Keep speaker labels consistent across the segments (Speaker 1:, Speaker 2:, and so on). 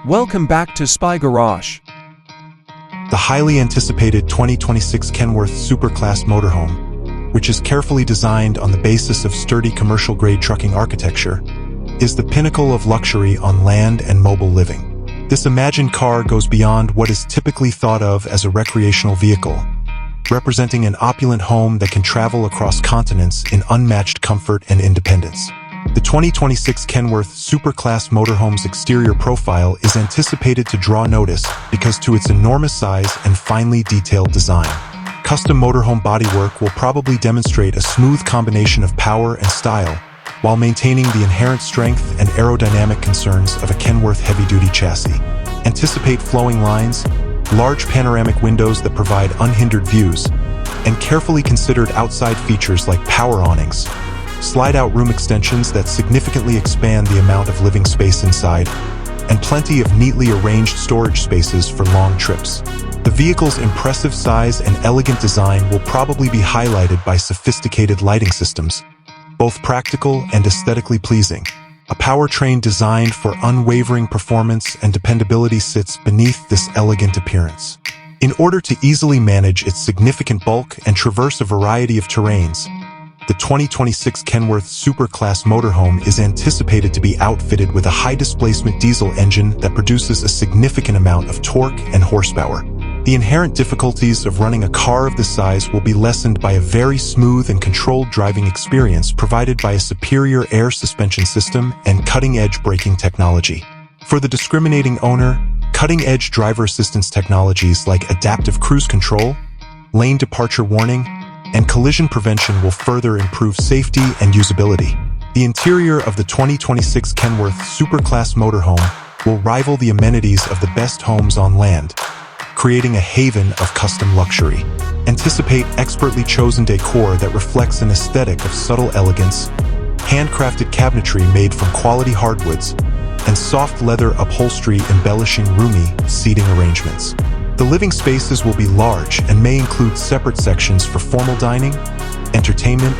Speaker 1: Welcome back to Spy Garage.
Speaker 2: The highly anticipated 2026 Kenworth Super Class Motorhome, which is carefully designed on the basis of sturdy commercial-grade trucking architecture, is the pinnacle of luxury on land and mobile living. This imagined car goes beyond what is typically thought of as a recreational vehicle, representing an opulent home that can travel across continents in unmatched comfort and independence. The 2026 Kenworth Super Class Motorhome's exterior profile is anticipated to draw notice because to its enormous size and finely detailed design. Custom motorhome bodywork will probably demonstrate a smooth combination of power and style, while maintaining the inherent strength and aerodynamic concerns of a Kenworth heavy-duty chassis. Anticipate flowing lines, large panoramic windows that provide unhindered views, and carefully considered outside features like power awnings, slide-out room extensions that significantly expand the amount of living space inside, and plenty of neatly arranged storage spaces for long trips. The vehicle's impressive size and elegant design will probably be highlighted by sophisticated lighting systems, both practical and aesthetically pleasing. A powertrain designed for unwavering performance and dependability sits beneath this elegant appearance. In order to easily manage its significant bulk and traverse a variety of terrains, the 2026 Kenworth Super Class Motorhome is anticipated to be outfitted with a high-displacement diesel engine that produces a significant amount of torque and horsepower. The inherent difficulties of running a car of this size will be lessened by a very smooth and controlled driving experience provided by a superior air suspension system and cutting-edge braking technology. For the discriminating owner, cutting-edge driver assistance technologies like adaptive cruise control, lane departure warning, and collision prevention will further improve safety and usability. The interior of the 2026 Kenworth Super Class Motorhome will rival the amenities of the best homes on land, creating a haven of custom luxury. Anticipate expertly chosen decor that reflects an aesthetic of subtle elegance, handcrafted cabinetry made from quality hardwoods, and soft leather upholstery embellishing roomy seating arrangements. The living spaces will be large and may include separate sections for formal dining, entertainment,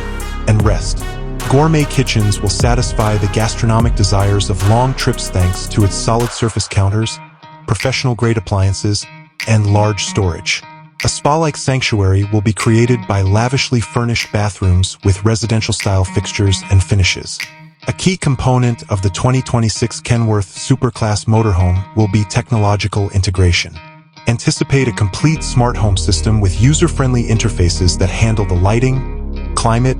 Speaker 2: and rest. Gourmet kitchens will satisfy the gastronomic desires of long trips thanks to its solid surface counters, professional-grade appliances, and large storage. A spa-like sanctuary will be created by lavishly furnished bathrooms with residential-style fixtures and finishes. A key component of the 2026 Kenworth Super Class Motorhome will be technological integration. Anticipate a complete smart home system with user-friendly interfaces that handle the lighting, climate,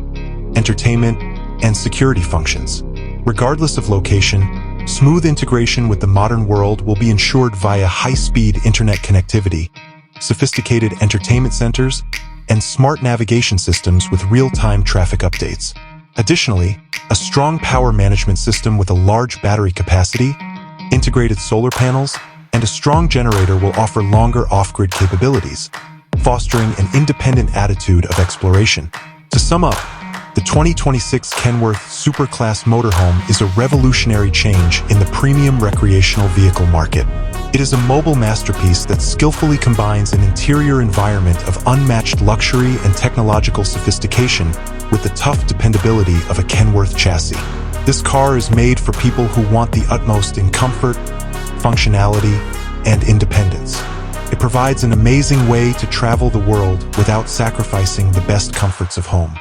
Speaker 2: entertainment, and security functions. Regardless of location, smooth integration with the modern world will be ensured via high-speed internet connectivity, sophisticated entertainment centers, and smart navigation systems with real-time traffic updates. Additionally, a strong power management system with a large battery capacity, integrated solar panels, and a strong generator will offer longer off-grid capabilities, fostering an independent attitude of exploration. To sum up, the 2026 Kenworth Super Class Motorhome is a revolutionary change in the premium recreational vehicle market. It is a mobile masterpiece that skillfully combines an interior environment of unmatched luxury and technological sophistication with the tough dependability of a Kenworth chassis. This car is made for people who want the utmost in comfort, functionality, and independence. It provides an amazing way to travel the world without sacrificing the best comforts of home.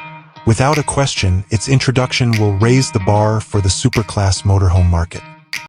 Speaker 2: Without a question, its introduction will raise the bar for the superclass motorhome market.